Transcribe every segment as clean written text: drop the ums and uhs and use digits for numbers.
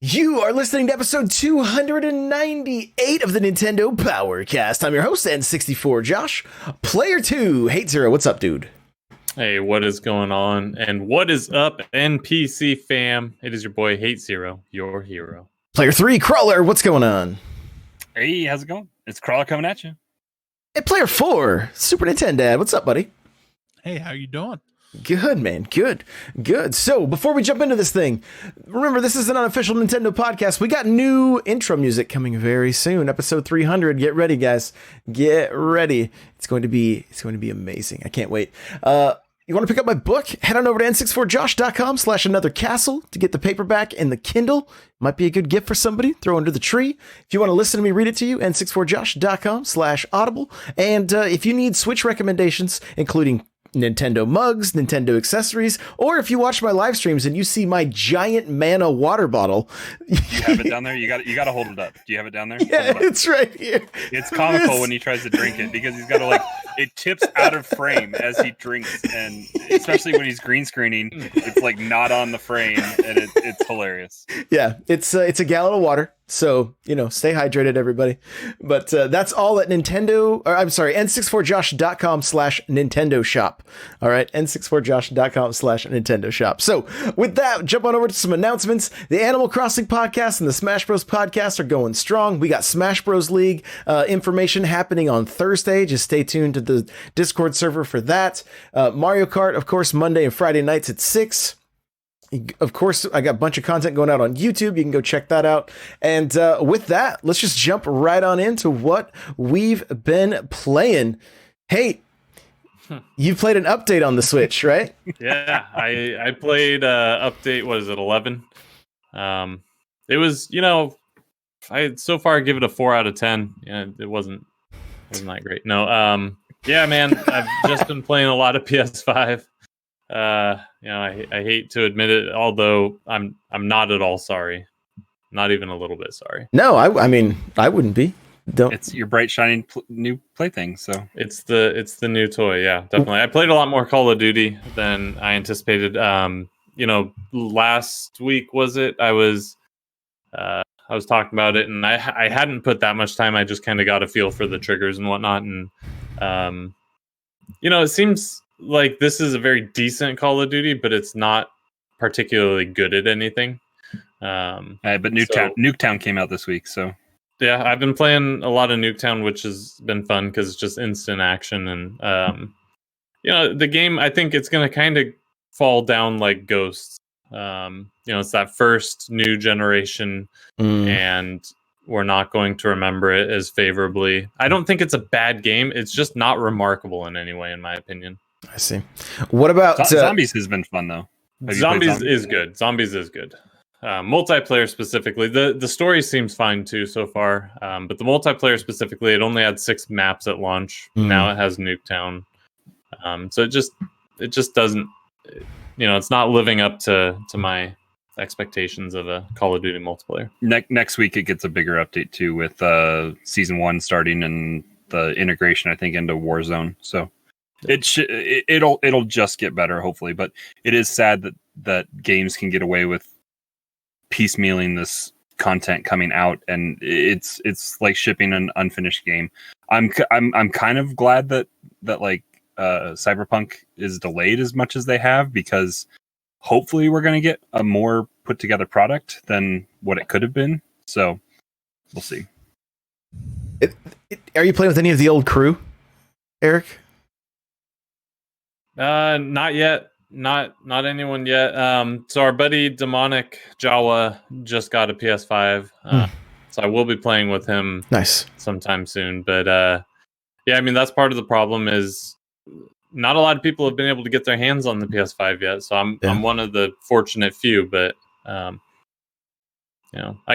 You are listening to episode 298 of the Nintendo Powercast. I'm your host, N64 Josh. Player 2, Hate Zero. What's up, dude? Hey, what is going on? And what is up, NPC fam? It is your boy Hate Zero, your hero. Player 3, Crawler. What's going on? Hey, how's it going? It's Crawler coming at you. And Player 4, Super Nintendo Dad. What's up, buddy? Hey, how you doing? Good, man. Good. So, before we jump into this thing, remember, this is an unofficial Nintendo podcast. We got new intro music coming very soon. Episode 300. Get ready, guys. Get ready. It's going to be amazing. I can't wait. You want to pick up my book? Head on over to n64josh.com/anothercastle to get the paperback and the Kindle. Might be a good gift for somebody. Throw under the tree. If you want to listen to me read it to you, n64josh.com/audible. And if you need Switch recommendations, including Nintendo mugs, Nintendo accessories, or if you watch my live streams and you see my giant mana water bottle. You have it down there? You got to hold it up. Do you have it down there? Yeah, it's right here. It's comical when he tries to drink it because he's got to it tips out of frame as he drinks, and especially when he's green screening, it's like not on the frame, and it's hilarious. Yeah, it's a gallon of water. So, stay hydrated, everybody. But that's all at n64josh.com/Nintendo shop. All right, n64josh.com/Nintendo shop. So with that, jump on over to some announcements. The Animal Crossing podcast and the Smash Bros podcast are going strong. We got Smash Bros League information happening on Thursday. Just stay tuned to the Discord server for that. Mario Kart, of course, Monday and Friday nights at 6. Of course, I got a bunch of content going out on YouTube. You can go check that out. And with that, let's just jump right on into what we've been playing. Hey, you played an update on the Switch, right? Yeah, I played update, what is it, 11? It was, I so far give it a 4 out of 10. Yeah, it wasn't that great. No, yeah, man, I've just been playing a lot of PS5. I hate to admit it, although I'm not at all sorry, not even a little bit sorry. No, I mean I wouldn't be. It's your bright shining new plaything, so it's the new toy. Yeah, definitely. I played a lot more Call of Duty than I anticipated. Last week was it? I was talking about it, and I hadn't put that much time. I just kind of got a feel for the triggers and whatnot, and it seems like this is a very decent Call of Duty, but it's not particularly good at anything. But Nuketown came out this week, so yeah, I've been playing a lot of Nuketown, which has been fun because it's just instant action, and the game, I think it's going to kind of fall down like Ghosts. It's that first new generation, and we're not going to remember it as favorably. I don't think it's a bad game. It's just not remarkable in any way, in my opinion. I see. What about Zombies has been fun though. Zombies is good. Zombies is good. Multiplayer specifically, the story seems fine too so far. But the multiplayer specifically, it only had 6 maps at launch. Now it has Nuketown. So it just doesn't. It's not living up to my expectations of a Call of Duty multiplayer. Next week it gets a bigger update too, with season 1 starting and the integration, I think, into Warzone. So it'll just get better, hopefully. But it is sad that games can get away with piecemealing this content coming out, and it's like shipping an unfinished game. I'm kind of glad that Cyberpunk is delayed as much as they have, because hopefully we're going to get a more put together product than what it could have been. So we'll see. Are you playing with any of the old crew, Eric? Not yet. Not anyone yet. So our buddy Demonic Jawa just got a PS5. So I will be playing with him sometime soon. But yeah, I mean, that's part of the problem is not a lot of people have been able to get their hands on the PS5 yet. So I'm one of the fortunate few, but I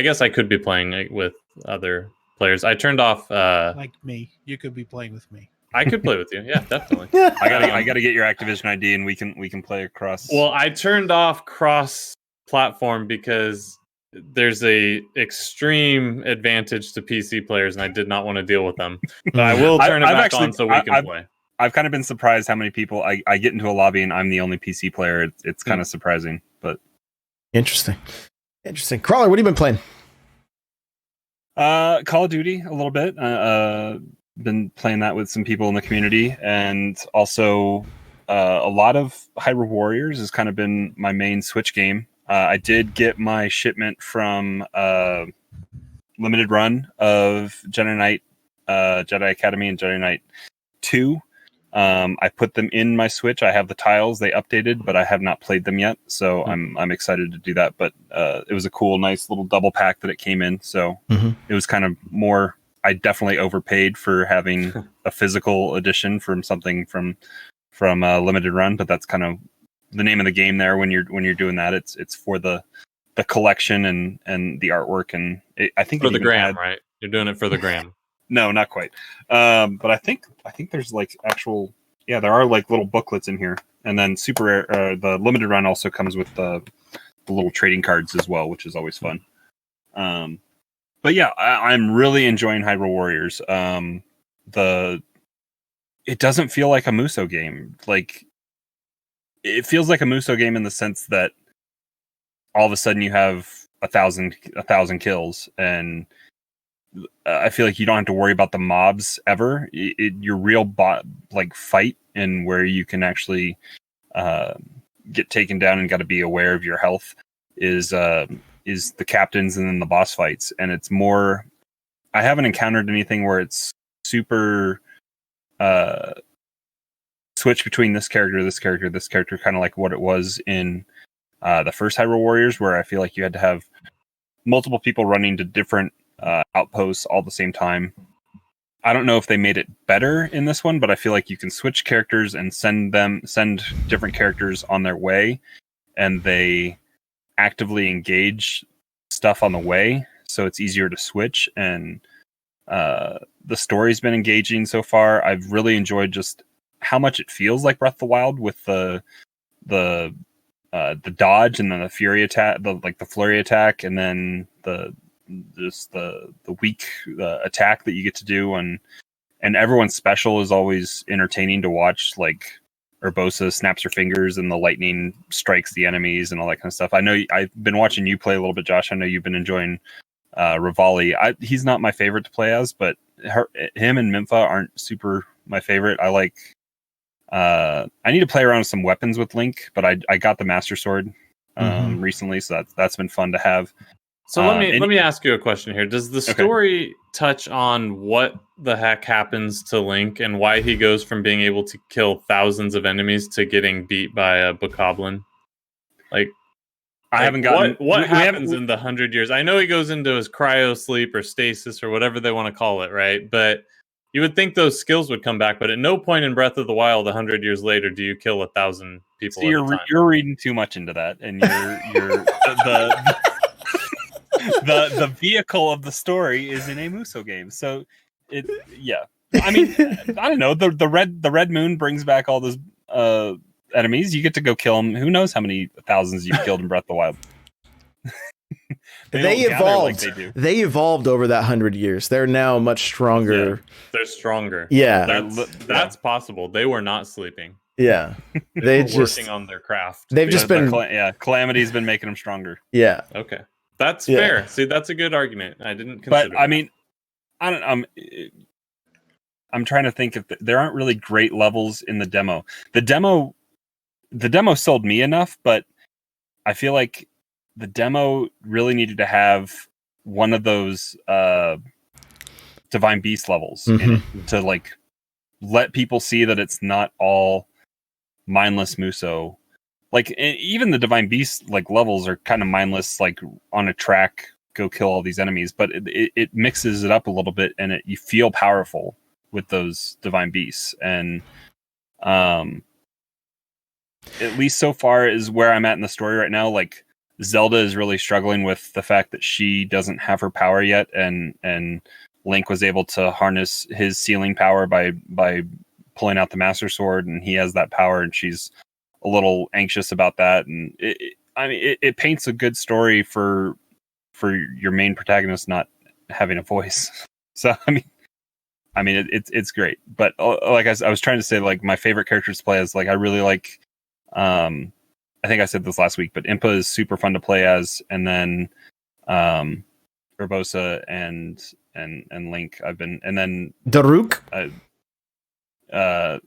guess I could be playing with other players. I turned off like me. You could be playing with me. I could play with you. Yeah, definitely. I gotta get your Activision ID, and we can play across. Well, I turned off cross-platform because there's a extreme advantage to PC players, and I did not want to deal with them. But I will turn it back on so we can play. I've kind of been surprised how many people I get into a lobby and I'm the only PC player. It's kind of surprising, but interesting. Interesting. Crawler, what have you been playing? Call of Duty a little bit. Been playing that with some people in the community, and also a lot of Hyrule Warriors has kind of been my main Switch game. I did get my shipment from limited run of Jedi Knight, Jedi Academy, and Jedi Knight 2. I put them in my Switch. I have the tiles they updated, but I have not played them yet, so I'm excited to do that. But it was a cool, nice little double pack that it came in. So it was kind of more. I definitely overpaid for having a physical edition from something from limited run, but that's kind of the name of the game there. When you're doing that, it's for the collection and the artwork, and I think for the gram, right? You're doing it for the gram. No, not quite. But I think there's like actual, there are like little booklets in here, and then the limited run also comes with the little trading cards as well, which is always fun. But yeah, I'm really enjoying Hyrule Warriors. It doesn't feel like a Muso game. Like, it feels like a Muso game in the sense that all of a sudden you have 1,000 kills, and I feel like you don't have to worry about the mobs ever. Your real fight, and where you can actually get taken down and got to be aware of your health is the captains and then the boss fights. And it's more, I haven't encountered anything where it's super switch between this character, kind of like what it was in the first Hyrule Warriors, where I feel like you had to have multiple people running to different outposts all at the same time. I don't know if they made it better in this one, but I feel like you can switch characters and send different characters on their way, and they actively engage stuff on the way, so it's easier to switch. And the story's been engaging so far. I've really enjoyed just how much it feels like Breath of the Wild with the dodge, and then the fury attack, the flurry attack, and then the weak attack that you get to do, and everyone's special is always entertaining to watch. Like, Urbosa snaps her fingers and the lightning strikes the enemies and all that kind of stuff. I know I've been watching you play a little bit, Josh. I know you've been enjoying Rivali. He's not my favorite to play as, but him and Mimpha aren't super my favorite. I like. I need to play around with some weapons with Link, but I got the Master Sword recently, so that's been fun to have. So let me ask you a question here. Does the story touch on what the heck happens to Link and why he goes from being able to kill thousands of enemies to getting beat by a bokoblin? I haven't gotten what happens in the 100 years. I know he goes into his cryo sleep or stasis or whatever they want to call it, right? But you would think those skills would come back, but at no point in Breath of the Wild 100 years later do you kill 1,000 people. So you're reading too much into that, and you're the vehicle of the story is in a Muso game. So I mean, I don't know. The red moon brings back all those enemies. You get to go kill them. Who knows how many thousands you've killed in Breath of the Wild? They evolved. Like they evolved over that 100 years. They're now much stronger. Yeah, they're stronger. Yeah, that's possible. They were not sleeping. Yeah, they just working on their craft. They've just been Calamity's been making them stronger. Yeah. Okay, that's fair. See, that's a good argument. I didn't consider. But I mean, I'm trying to think if there aren't really great levels in the demo. The demo sold me enough, but I feel like the demo really needed to have one of those Divine Beast levels in it to like let people see that it's not all mindless Muso. Like, even the Divine Beast like levels are kind of mindless, like on a track, go kill all these enemies, but it mixes it up a little bit, and you feel powerful with those Divine Beasts. And at least so far is where I'm at in the story right now. Like, Zelda is really struggling with the fact that she doesn't have her power yet, and Link was able to harness his sealing power by pulling out the Master Sword, and he has that power, and she's a little anxious about that. And it paints a good story for your main protagonist not having a voice. So I mean it's great. But like I was trying to say, like, my favorite characters to play is, like, I really like I think I said this last week, but Impa is super fun to play as, and then Urbosa and Link. And then Daruk.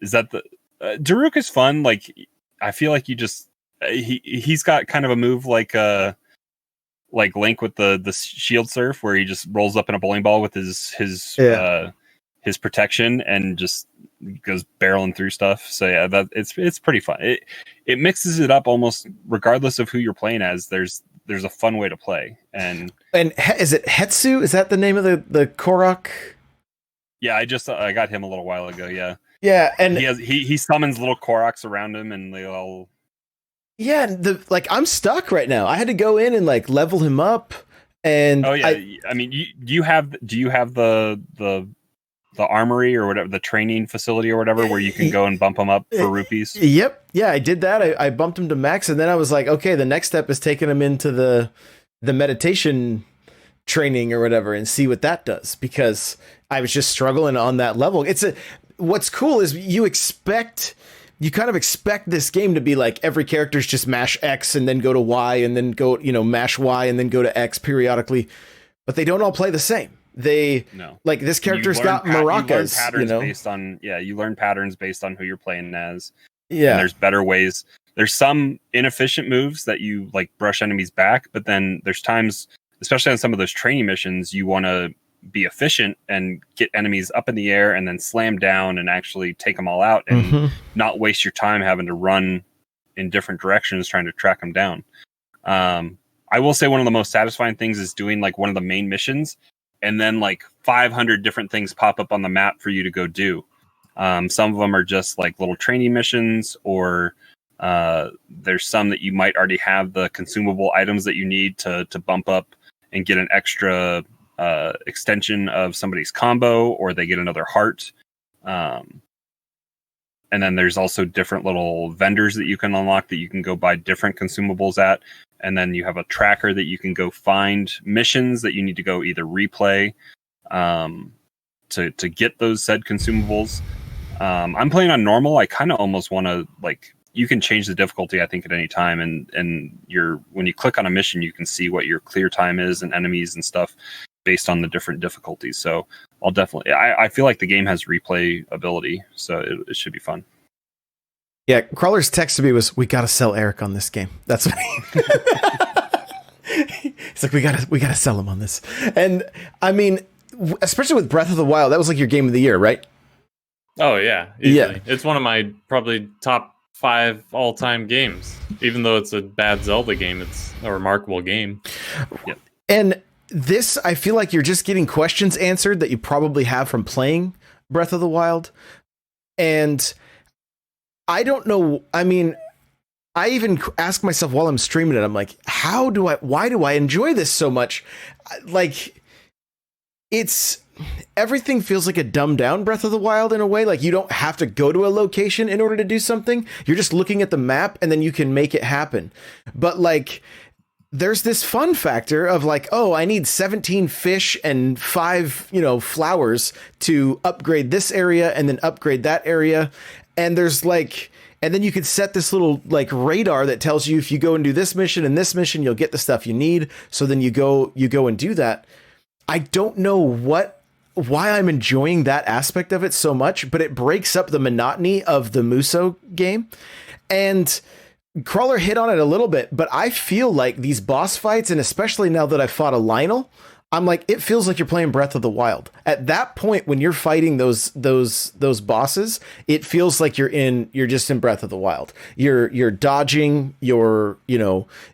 Is that the Daruk is fun. Like, I feel like you just he's got kind of a move like Link with the shield surf, where he just rolls up in a bowling ball with his protection and just goes barreling through stuff. So yeah, that it's pretty fun. It mixes it up almost regardless of who you're playing as. There's a fun way to play. And is it Hetsu? Is that the name of the Korok? Yeah, I got him a little while ago. Yeah. Yeah, and he summons little Koroks around him, and they all. Yeah, I'm stuck right now. I had to go in and like level him up, and do you have the armory or whatever, the training facility or whatever, where you can go and bump him up for rupees? Yep, yeah, I did that. I bumped him to max, and then I was like, okay, the next step is taking him into the meditation training or whatever and see what that does, because I was just struggling on that level. What's cool is you kind of expect this game to be like every character's just mash X and then go to Y and then go, mash Y and then go to X periodically, but they don't all play the same. Like this character's got maracas, you learn patterns based on who you're playing as. Yeah. And there's better ways. There's some inefficient moves that you like brush enemies back, but then there's times, especially on some of those training missions, you want to be efficient and get enemies up in the air and then slam down and actually take them all out and not waste your time having to run in different directions trying to track them down. I will say one of the most satisfying things is doing like one of the main missions and then like 500 different things pop up on the map for you to go do. Some of them are just like little training missions, or there's some that you might already have the consumable items that you need to bump up and get an extra extension of somebody's combo, or they get another heart. And then there's also different little vendors that you can unlock that you can go buy different consumables at. And then you have a tracker that you can go find missions that you need to go either replay to get those said consumables. I'm playing on normal. I kind of almost want to you can change the difficulty, I think, at any time. And when you click on a mission, you can see what your clear time is and enemies and stuff based on the different difficulties. So I'll definitely, I feel like the game has replay ability, so it should be fun. Yeah, Crawler's text to me was, "We gotta sell Eric on this game." That's what it's like, we gotta sell him on this. And I mean, especially with Breath of the Wild, that was like your game of the year, right? Oh yeah, easily. Yeah. It's one of my probably top 5 all-time games. Even though it's a bad Zelda game, it's a remarkable game. Yep. And this, I feel like you're just getting questions answered that you probably have from playing Breath of the Wild. And I don't know. I mean, I even ask myself while I'm streaming it, I'm like, why do I enjoy this so much? Like, everything feels like a dumbed down Breath of the Wild in a way. Like, you don't have to go to a location in order to do something. You're just looking at the map and then you can make it happen. But like, there's this fun factor of like, oh, I need 17 fish and 5, flowers to upgrade this area and then upgrade that area. And there's like, and then you could set this little like radar that tells you if you go and do this mission and this mission, you'll get the stuff you need. So then you go and do that. I don't know why I'm enjoying that aspect of it so much, but it breaks up the monotony of the Musou game. And Crawler hit on it a little bit, but I feel like these boss fights, and especially now that I fought a Lionel, I'm like, it feels like you're playing Breath of the Wild. At that point, when you're fighting those bosses, it feels like you're just in Breath of the Wild. You're dodging, you're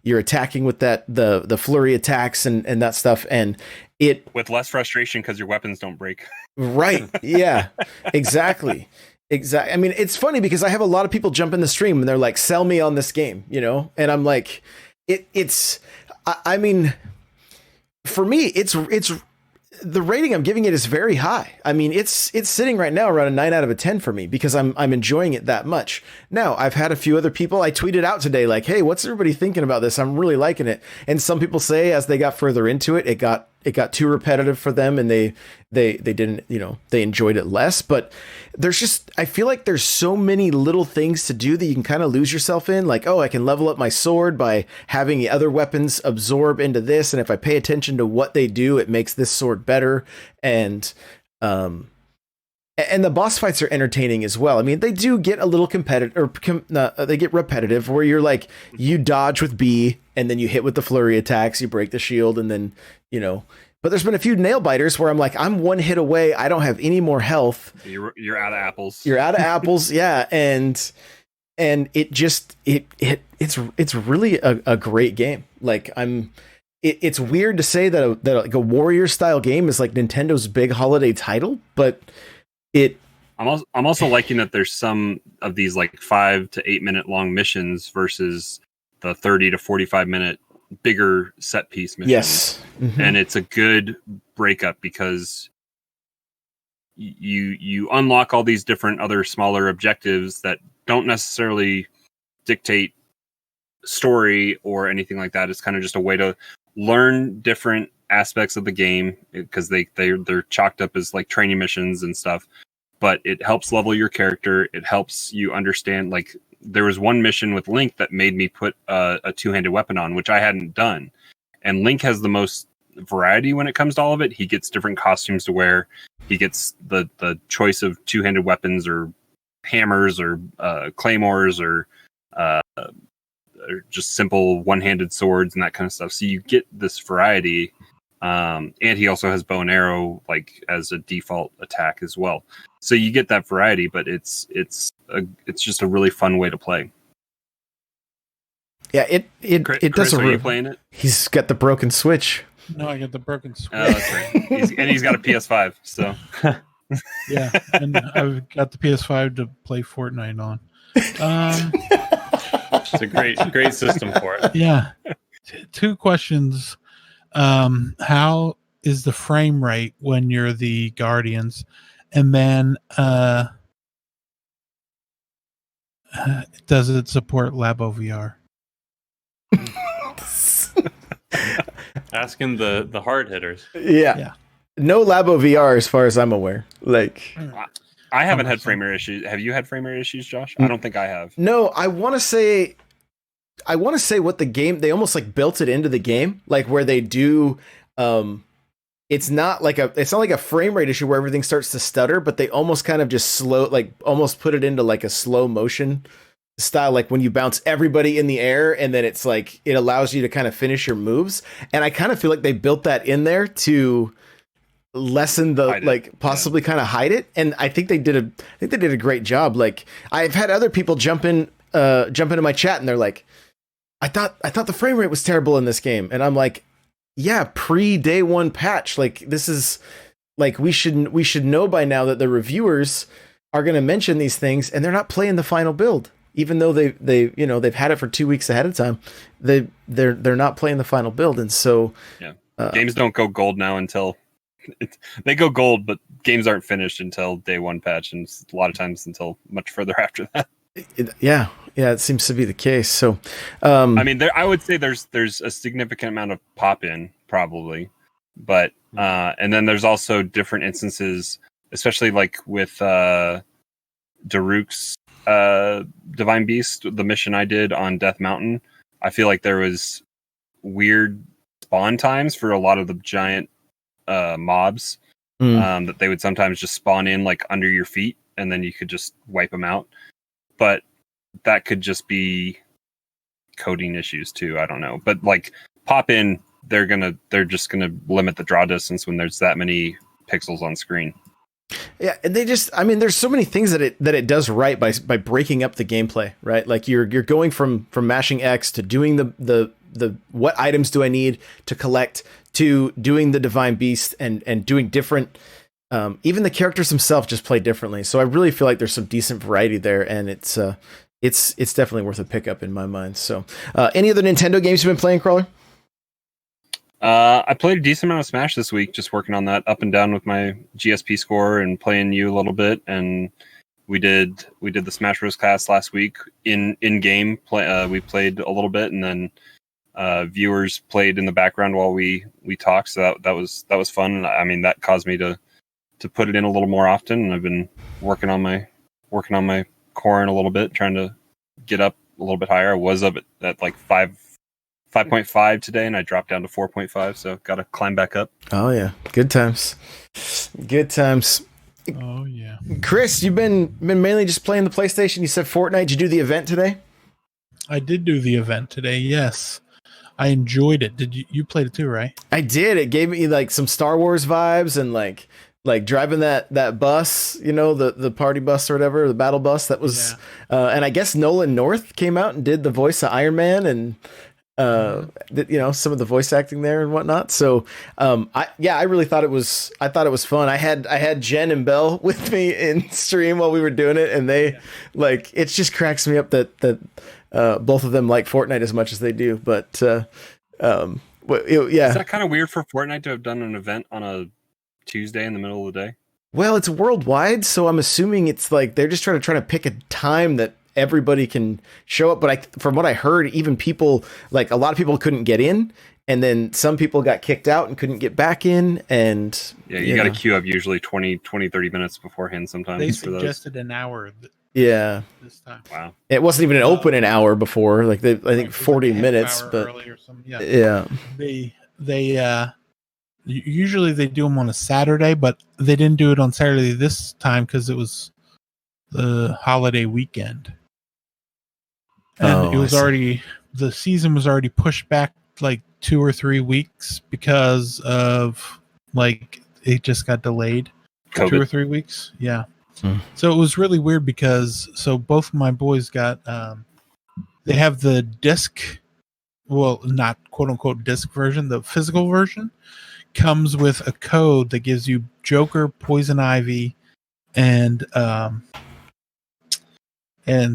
attacking with the flurry attacks and that stuff, and it with less frustration because your weapons don't break. Right. Yeah, exactly. Exactly. I mean, it's funny because I have a lot of people jump in the stream and they're like, "Sell me on this game," and I'm like, I mean, for me, it's the rating I'm giving it is very high. I mean, it's sitting right now around a 9 out of 10 for me because I'm enjoying it that much. Now, I've had a few other people. I tweeted out today like, "Hey, what's everybody thinking about this? I'm really liking it." And some people say as they got further into it, it got got too repetitive for them, and they didn't, they enjoyed it less. But I feel like there's so many little things to do that you can kind of lose yourself in. Like, oh, I can level up my sword by having the other weapons absorb into this, and if I pay attention to what they do, it makes this sword better. And the boss fights are entertaining as well. I mean, they do get a little competitive, or they get repetitive, where you're like, you dodge with B, and then you hit with the flurry attacks, you break the shield, and then, But there's been a few nail biters where I'm like, I'm one hit away, I don't have any more health. You're out of apples. You're out of apples, yeah, and it just it's really a great game. Like it's weird to say that like a warrior style game is like Nintendo's big holiday title, but I'm also liking that there's some of these like 5 to 8 minute long missions versus the 30 to 45 minute bigger set piece missions. Yes. Mm-hmm. And it's a good breakup because you unlock all these different other smaller objectives that don't necessarily dictate story or anything like that. It's kind of just a way to learn different aspects of the game because they're chalked up as like training missions and stuff, but it helps level your character. It helps you understand, like there was one mission with Link that made me put a two-handed weapon on, which I hadn't done. And Link has the most variety when it comes to all of it. He gets different costumes to wear. He gets the choice of two-handed weapons or hammers or claymores or just simple one-handed swords and that kind of stuff. So you get this variety. And he also has bow and arrow like as a default attack as well. So you get that variety, but it's just a really fun way to play. Yeah, it Chris, does. Are you playing it? He's got the broken Switch. No, I got the broken Switch. Oh, that's right. He's got a PS5. So yeah, and I've got the PS5 to play Fortnite on. It's a great system for it. Yeah. Two questions. How is the frame rate when you're the Guardians? And then does it support Labo VR? Asking the hard hitters. Yeah. No Labo VR as far as I'm aware. Like I haven't had frame rate issues. Have you had frame rate issues, Josh? I don't think I have. No, I want to say what the game, they almost like built it into the game, like where they do it's not like a frame rate issue where everything starts to stutter, but they almost kind of just almost put it into like a slow motion style, like when you bounce everybody in the air and then it's like it allows you to kind of finish your moves. And I kind of feel like they built that in there to lessen possibly kind of hide it. And I think they did a great job. Like I've had other people jump into my chat and they're like, I thought the frame rate was terrible in this game. And I'm like, yeah, pre-day one patch. Like this is like, we should know by now that the reviewers are going to mention these things and they're not playing the final build. Even though they've had it for 2 weeks ahead of time, they're not playing the final build. And so games don't go gold now until they go gold, but games aren't finished until day one patch. And a lot of times until much further after that. Yeah, it seems to be the case. So, I mean, I would say there's a significant amount of pop in probably, but and then there's also different instances, especially like with Daruk's Divine Beast, the mission I did on Death Mountain. I feel like there was weird spawn times for a lot of the giant mobs that they would sometimes just spawn in like under your feet, and then you could just wipe them out. But that could just be coding issues too. I don't know. But like pop in, they're just gonna limit the draw distance when there's that many pixels on screen. Yeah, and there's so many things that it does right by breaking up the gameplay, right? Like you're going from mashing X to doing the what items do I need to collect to doing the Divine Beast and doing different. Even the characters themselves just play differently. So I really feel like there's some decent variety there, and it's definitely worth a pickup in my mind. So any other Nintendo games you've been playing, Crawler? I played a decent amount of Smash this week, just working on that up and down with my GSP score and playing you a little bit. And we did the Smash Bros. Class last week in game play. We played a little bit, and then viewers played in the background while we talked. So that was fun. I mean, that caused me to put it in a little more often. And I've been working on my core in a little bit, trying to get up a little bit higher. I was up at like 5.5 today, and I dropped down to 4.5. So got to climb back up. Oh yeah, good times. Oh yeah. Chris, you've been mainly just playing the PlayStation. You said Fortnite. Did you do the event today? I did do the event today. Yes, I enjoyed it. Did you played it too, right? I did. It gave me like some Star Wars vibes and like driving that bus, the party bus or whatever, the battle bus that was, and I guess Nolan North came out and did the voice of Iron Man and, some of the voice acting there and whatnot. So, I really thought it was fun. I had Jen and Belle with me in stream while we were doing it, and they it just cracks me up that both of them like Fortnite as much as they do. But, Is that kind of weird for Fortnite to have done an event on a Tuesday in the middle of the day? Well, it's worldwide, so I'm assuming it's like they're just trying to pick a time that everybody can show up. But from what I heard, even people, like a lot of people couldn't get in, and then some people got kicked out and couldn't get back in. And you got to queue up usually 20, 30 minutes beforehand sometimes. They for suggested an hour. This time. Wow. It wasn't even an hour before. Like I think 40 minutes, but early or something. Yeah. They usually they do them on a Saturday, but they didn't do it on Saturday this time because it was the holiday weekend. And it was the season was already pushed back like 2 or 3 weeks because of it just got delayed. COVID. 2 or 3 weeks. Yeah. So it was really weird because both of my boys got they have the disc, well, not quote unquote disc version, the physical version comes with a code that gives you Joker, Poison Ivy, and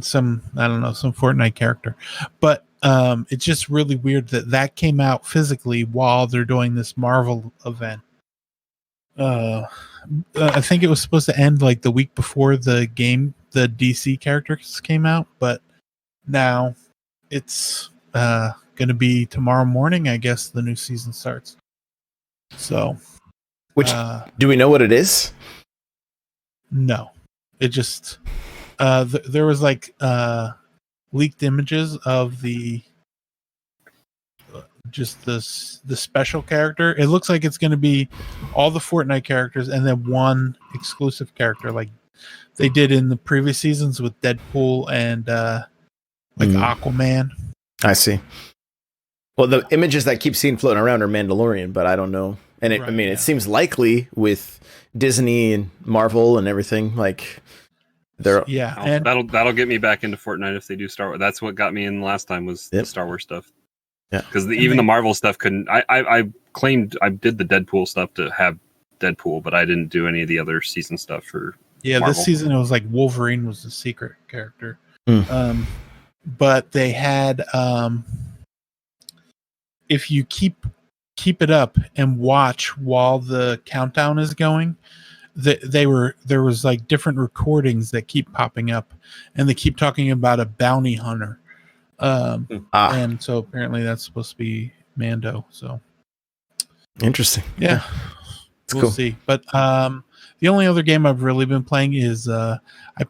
some, I don't know, some Fortnite character. But it's just really weird that came out physically while they're doing this Marvel event. I think it was supposed to end like the week before the DC characters came out, but now it's going to be tomorrow morning, I guess the new season starts. So, do we know what it is? No, it just there was leaked images of the special character. It looks like it's going to be all the Fortnite characters and then one exclusive character, like they did in the previous seasons with Deadpool and Aquaman. I see. Well, the images that I keep seeing floating around are Mandalorian, but I don't know. And it seems likely with Disney and Marvel and everything, like and that'll get me back into Fortnite if they do Star Wars. That's what got me in last time was the Star Wars stuff. Yeah, because even the Marvel stuff couldn't. I claimed I did the Deadpool stuff to have Deadpool, but I didn't do any of the other season stuff for. Marvel. This season it was like Wolverine was the secret character. But they had if you keep it up and watch while the countdown is going, there was like different recordings that keep popping up, and they keep talking about a bounty hunter. And so apparently that's supposed to be Mando. So interesting. Yeah. We'll see. But the only other game I've really been playing is I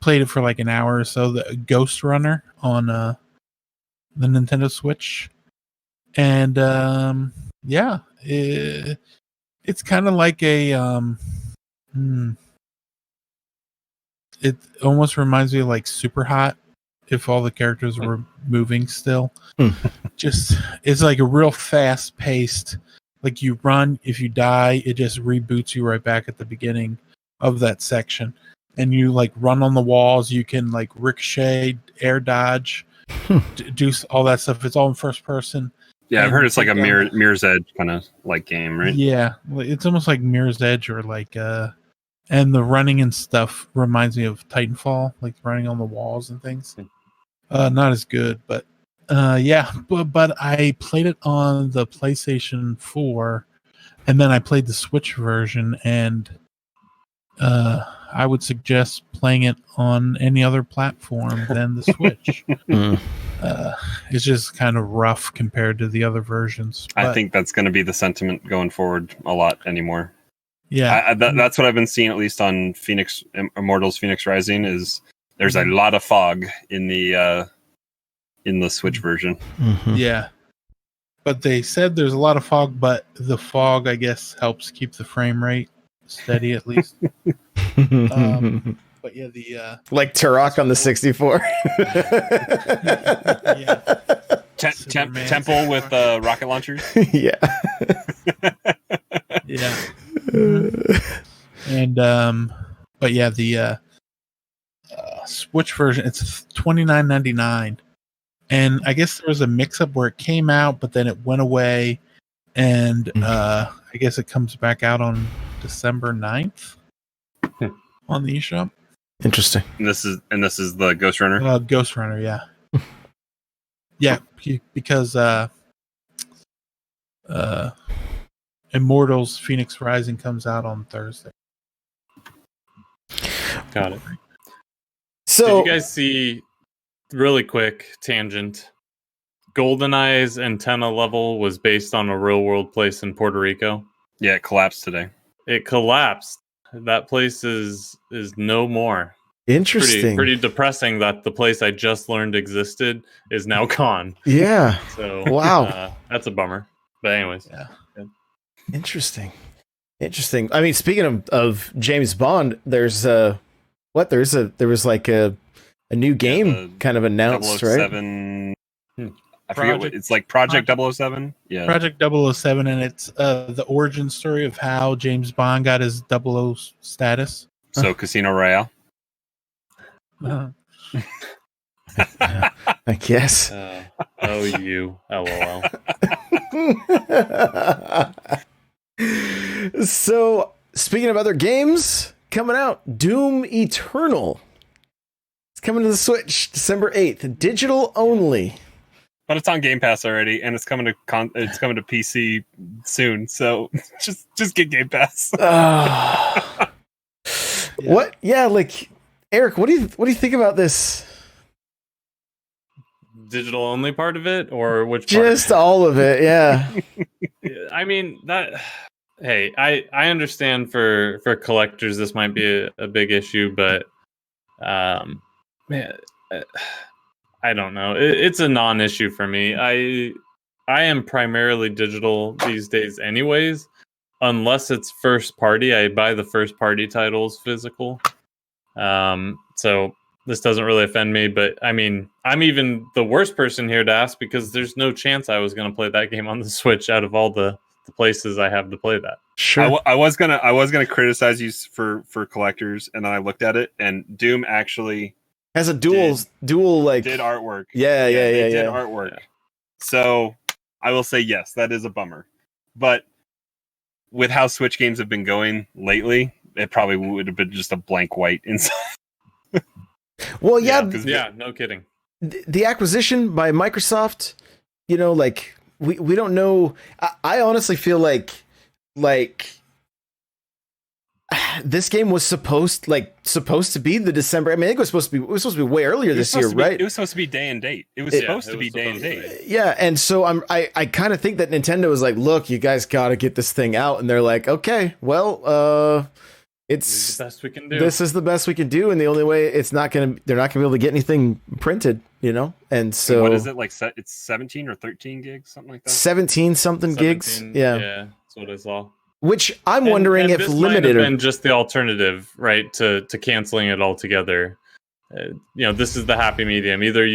played it for like an hour or so, the Ghost Runner on the Nintendo Switch. And it's kind of like a it almost reminds me of like Super Hot if all the characters were moving still. Just it's like a real fast paced, like you run, if you die it just reboots you right back at the beginning of that section, and you like run on the walls, you can like ricochet, air dodge, do all that stuff. It's all in first person. I've heard it's like a Mirror's Edge kind of like game, right? Yeah, it's almost like Mirror's Edge, or like and the running and stuff reminds me of Titanfall, like running on the walls and things. Not as good, but but I played it on the PlayStation 4, and then I played the Switch version, and I would suggest playing it on any other platform than the Switch. it's just kind of rough compared to the other versions. I But, think that's going to be the sentiment going forward a lot anymore. yeah, That's what I've been seeing, at least on Immortals Phoenix Rising, is there's a lot of fog in the Switch version. Mhm. yeah. But they said there's a lot of fog, but the fog, I guess, helps keep the frame rate steady at least. But yeah, the like Turok on the 64. yeah, Temple with rocket launchers. Yeah. yeah, and but yeah, the Switch version, it's $29.99, and I guess there was a mix-up where it came out, but then it went away, and I guess it comes back out on December 9th on the eShop. Interesting. And this is the Ghost Runner. Ghost Runner, yeah. Yeah, because Immortals Phoenix Rising comes out on Thursday. Got it. So Did you guys see, really quick tangent, GoldenEye's antenna level was based on a real world place in Puerto Rico? Yeah, it collapsed today. It collapsed. That place is no more. interesting. Pretty depressing that the place I just learned existed is now gone. Yeah. So Wow. that's a bummer. But anyways, Yeah. Interesting. I mean, speaking of James Bond, there was like a new game kind of announced, right? 007. I forget what it's like. Project 007. Yeah. Project 007, and it's the origin story of how James Bond got his 00 status. So Casino Royale. I guess. you, LOL. So, speaking of other games coming out, Doom Eternal. It's coming to the Switch December 8th, digital only. But it's on Game Pass already, and it's coming to PC soon. So just get Game Pass. What? Yeah, like Eric, what do you think about this? Digital only part of it, or which part? Just all of it, yeah. I mean that. Hey, I understand for collectors this might be a big issue, but man, I don't know. It's a non-issue for me. I am primarily digital these days, anyways. Unless it's first party, I buy the first party titles physical. So this doesn't really offend me, but I mean, I'm even the worst person here to ask because there's no chance I was going to play that game on the Switch out of all the places I have to play that. Sure. I was gonna criticize you for collectors, and then I looked at it, and Doom actually has a dual like did artwork. Yeah. Did artwork. Yeah. So I will say yes, that is a bummer. But with how Switch games have been going lately, it probably would have been just a blank white inside. Well, yeah, no kidding. The acquisition by Microsoft, like we don't know. I honestly feel like this game was supposed to be the December. I mean, I think it was supposed to be way earlier this year, right? It was supposed to be day and date. It was supposed to be day and date. Yeah, and so I kind of think that Nintendo was like, look, you guys got to get this thing out, and they're like, okay, well, it's the best we can do. This is the best we can do, and the only way they're not gonna be able to get anything printed, And so what is it like? It's 17 or 13 gigs, something like that. 17 something gigs. Yeah, that's what I saw. Which I'm wondering if this limited might have been just the alternative, right, to canceling it altogether. This is the happy medium. Either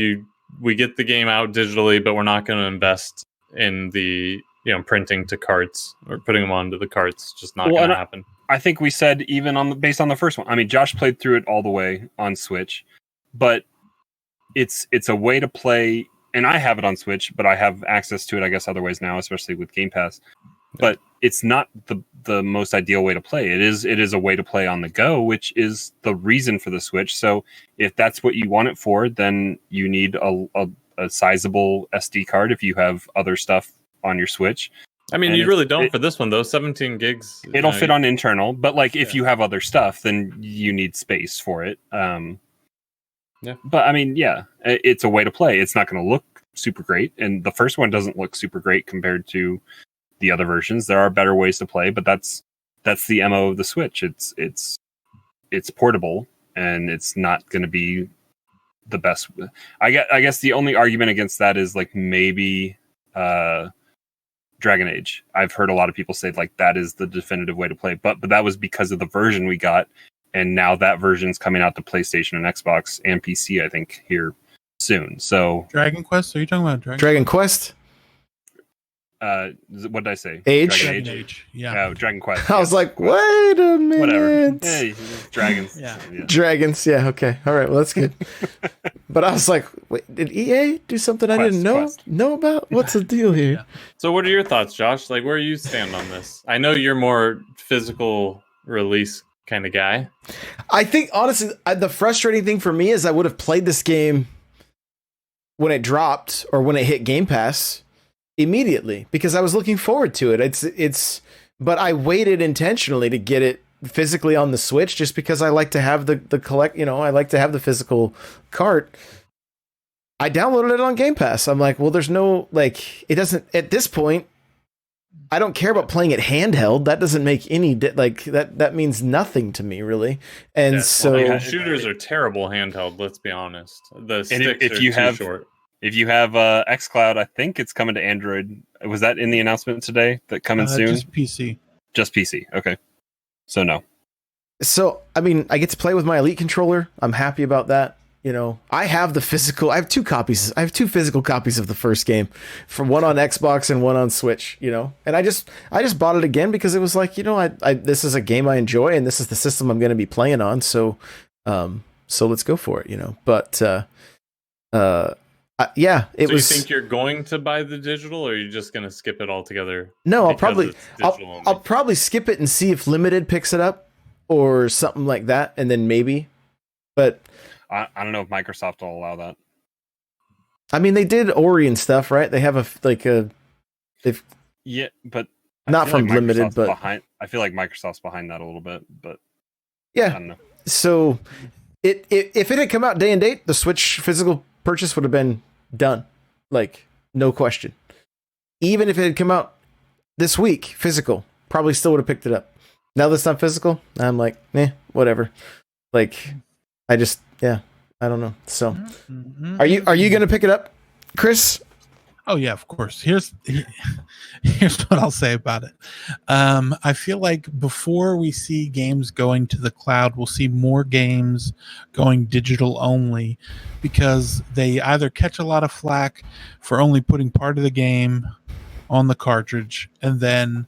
we get the game out digitally, but we're not going to invest in the printing to carts or putting them onto the carts. Just not going to happen. I think we said even based on the first one. I mean, Josh played through it all the way on Switch, but it's a way to play, and I have it on Switch, but I have access to it, I guess, other ways now, especially with Game Pass. But it's not the most ideal way to play. It is a way to play on the go, which is the reason for the Switch. So if that's what you want it for, then you need a sizable SD card if you have other stuff on your Switch. I mean, you really don't for this one, though. 17 gigs. It'll fit on internal, but if you have other stuff, then you need space for it. But I mean, yeah, it's a way to play. It's not going to look super great, and the first one doesn't look super great compared to the other versions. There are better ways to play, but that's the MO of the Switch. It's portable, and it's not going to be the best. I guess the only argument against that is like maybe Dragon Age. I've heard a lot of people say like that is the definitive way to play, but that was because of the version we got, and now that version's coming out to PlayStation and Xbox and PC, I think, here soon. So Dragon Quest? Are you talking about Dragon Quest? What did I say? Age? Dragon Dragon Age. Age. Yeah. Dragon Quest. I was like, wait a minute. Whatever. Hey, dragons. Yeah. Dragons, yeah, okay. All right, well, that's good. But I was like, wait, did EA do something I didn't know about? What's the deal here? Yeah. So what are your thoughts, Josh? Like, where you stand on this? I know you're more physical release kind of guy. I think, honestly, the frustrating thing for me is I would have played this game when it dropped or when it hit Game Pass immediately because I was looking forward to it. But I waited intentionally to get it physically on the Switch just because I like to have the collect, I like to have the physical cart. I downloaded it on Game Pass. I'm like, well, there's no, like, it doesn't, at this point, I don't care about playing it handheld. That doesn't make any, that means nothing to me, really. And shooters are terrible handheld, let's be honest. The sticks if are you too have short. If you have xCloud, I think it's coming to Android. Was that in the announcement today? That coming soon? Just PC. Just PC. Okay. So no. So, I mean, I get to play with my Elite controller. I'm happy about that. I have I have two copies. I have two physical copies of the first game, from one on Xbox and one on Switch, and I just bought it again because it was like, this is a game I enjoy and this is the system I'm going to be playing on. So let's go for it, but, yeah, You think you're going to buy the digital, or are you just going to skip it altogether? No, I'll probably skip it and see if Limited picks it up or something like that, and then maybe. But I don't know if Microsoft will allow that. I mean, they did Ori and stuff, right? They have yeah, but not from Limited, but I feel like Microsoft's behind that a little bit, but yeah. I don't know. So if it had come out day and date, the Switch physical purchase would have been done, like, no question. Even if it had come out this week physical, probably still would have picked it up. Now that's not physical, I'm like, whatever. Like, I don't know. So are you gonna pick it up, Chris? Oh yeah, of course. Here's what I'll say about it. I feel like before we see games going to the cloud, we'll see more games going digital only, because they either catch a lot of flack for only putting part of the game on the cartridge and then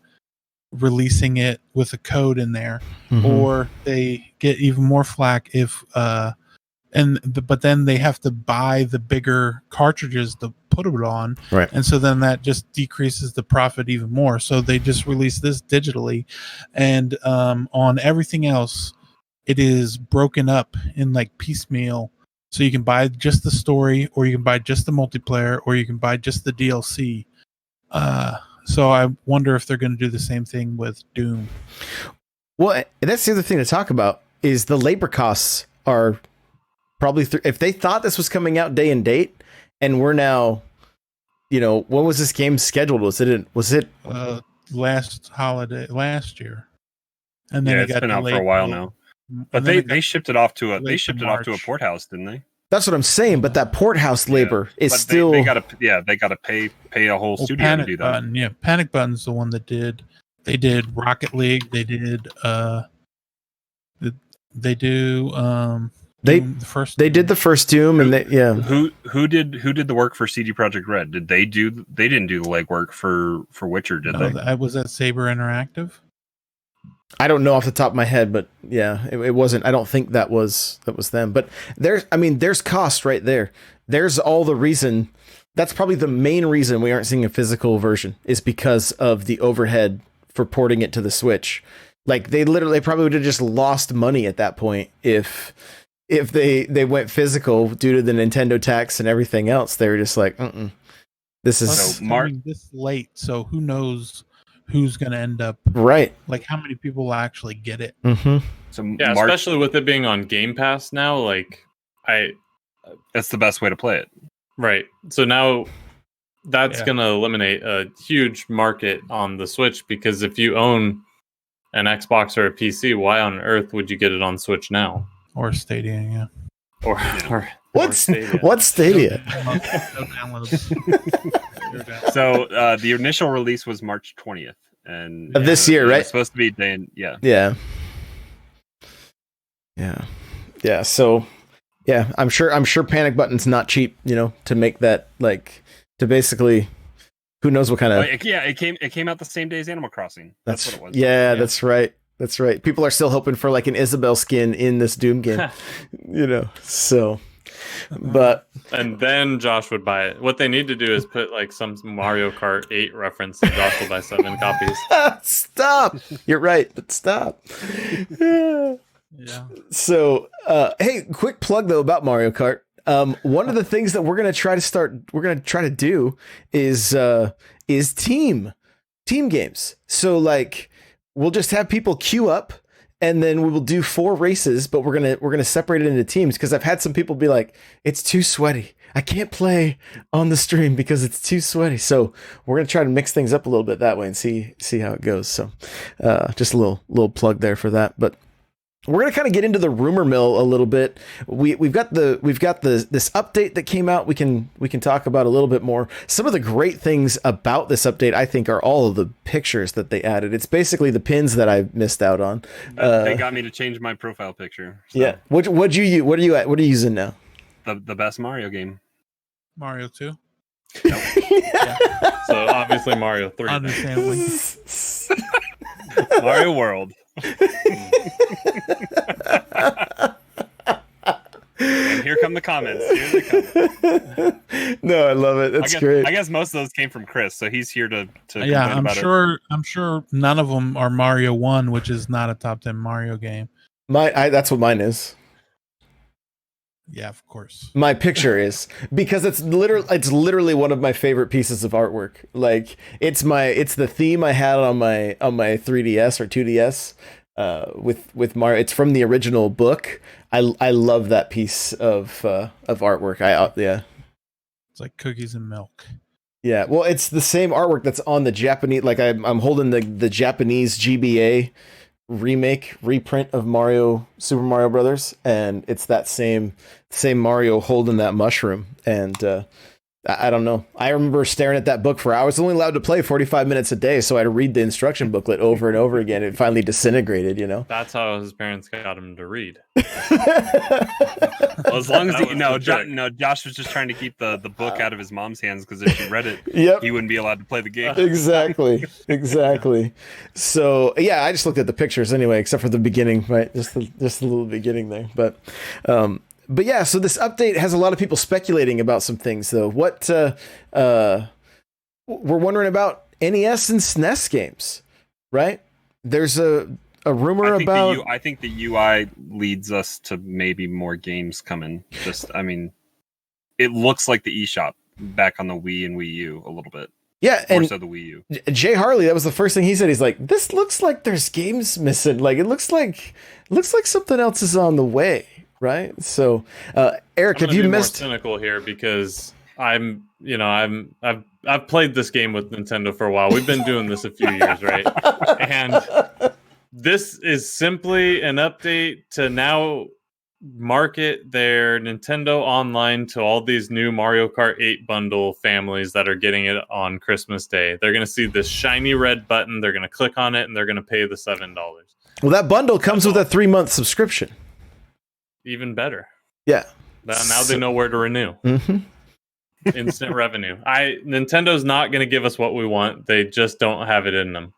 releasing it with a code in there, or they get even more flack if but then they have to buy the bigger cartridges to put it on, right? And so then that just decreases the profit even more. So they just release this digitally, and on everything else, it is broken up in like piecemeal. So you can buy just the story, or you can buy just the multiplayer, or you can buy just the DLC. So I wonder if they're going to do the same thing with Doom. Well, that's the other thing to talk about is the labor costs are probably if they thought this was coming out day and date, and we're now, when was this game scheduled? Was it last year? And then it's been out for a while now. But they shipped it off to a port house, didn't they? That's what I'm saying. But that port house labor is still. They gotta pay a whole studio to do that. Button, Panic Button's the one that did. They did Rocket League. They did. They do. They did the first Doom, and Who did the work for CD Projekt Red? Did they do? They didn't do the legwork for Witcher, did they? Was that Saber Interactive? I don't know off the top of my head, but yeah, it wasn't. I don't think that was them. But there's cost right there. There's all the reason. That's probably the main reason we aren't seeing a physical version, is because of the overhead for porting it to the Switch. Like they probably would have just lost money at that point if they went physical due to the Nintendo tax and everything else. They were just like, this is this late, so who knows who's going to end up right? Like how many people will actually get it? Mm-hmm. So especially with it being on Game Pass now, like That's the best way to play it. Right. So now that's Yeah. going to eliminate a huge market on the Switch, because if you own an Xbox or a PC, why on earth would you get it on Switch now? Or Stadia, yeah. Or What's Stadia. what's Stadia? No downloads. So the initial release was March 20th, and Of this year, it was right? supposed to be yeah. Yeah. So, yeah, I'm sure Panic Button's not cheap, to make that, like, to basically, who knows what kind of. It came out the same day as Animal Crossing. That's what it was. Yeah, that's right. That's right. People are still hoping for like an Isabelle skin in this Doom game, So, but And then Josh would buy it. What they need to do is put like some Mario Kart 8 reference, and Josh will buy 7 copies. Stop. You're right, but stop. Yeah. So, hey, quick plug though about Mario Kart. One of the things that we're gonna try to do is team games. So like, we'll just have people queue up, and then we will do 4 races, but we're gonna separate it into teams, because I've had some people be like, it's too sweaty, I can't play on the stream because it's too sweaty. So we're gonna try to mix things up a little bit that way and see how it goes. So just a little plug there for that. But we're gonna kind of get into the rumor mill a little bit. We've got this update that came out. We can talk about a little bit more. Some of the great things about this update, I think, are all of the pictures that they added. It's basically the pins that I missed out on. They got me to change my profile picture. So. Yeah. What are you using now? The best Mario game. Mario 2. Yeah. So obviously Mario 3. Understandably. Mario World. And here come the comments. No, I love it. That's great. I guess most of those came from Chris, so he's here to Yeah, complain about it. I'm sure none of them are Mario 1, which is not a top 10 Mario game. That's what mine is. Yeah, of course. My picture is, because it's literally one of my favorite pieces of artwork. Like, it's the theme I had on my 3DS or 2DS with Mario. It's from the original book. I love that piece of artwork. It's like cookies and milk. Yeah, well, it's the same artwork that's on the Japanese. Like, I'm holding the Japanese GBA reprint of Super Mario Brothers, and it's that same Mario holding that mushroom. And I don't know, I remember staring at that book for hours. I was only allowed to play 45 minutes a day, so I had to read the instruction booklet over and over again. It finally disintegrated, That's how his parents got him to read. Well, as long as Josh was just trying to keep the book out of his mom's hands, because if she read it, he wouldn't be allowed to play the game. Exactly. So yeah, I just looked at the pictures anyway, except for the beginning, right? Just the little beginning there. But yeah, so this update has a lot of people speculating about some things, though. What we're wondering about NES and SNES games, right? There's a rumor about. I think the UI leads us to maybe more games coming. It looks like the eShop back on the Wii and Wii U a little bit. Yeah, more and so the Wii U. Jay Harley, that was the first thing he said. He's like, "This looks like there's games missing. Like, it looks like something else is on the way." Right. So, Eric, have you missed? More cynical here, because I've played this game with Nintendo for a while. We've been doing this a few years, right? And this is simply an update to now market their Nintendo Online to all these new Mario Kart 8 bundle families that are getting it on Christmas Day. They're going to see this shiny red button. They're going to click on it, and they're going to pay the $7. Well, that bundle comes with a 3-month subscription. Even better. Yeah. Now they know where to renew. Mm-hmm. Instant revenue. Nintendo's not going to give us what we want. They just don't have it in them.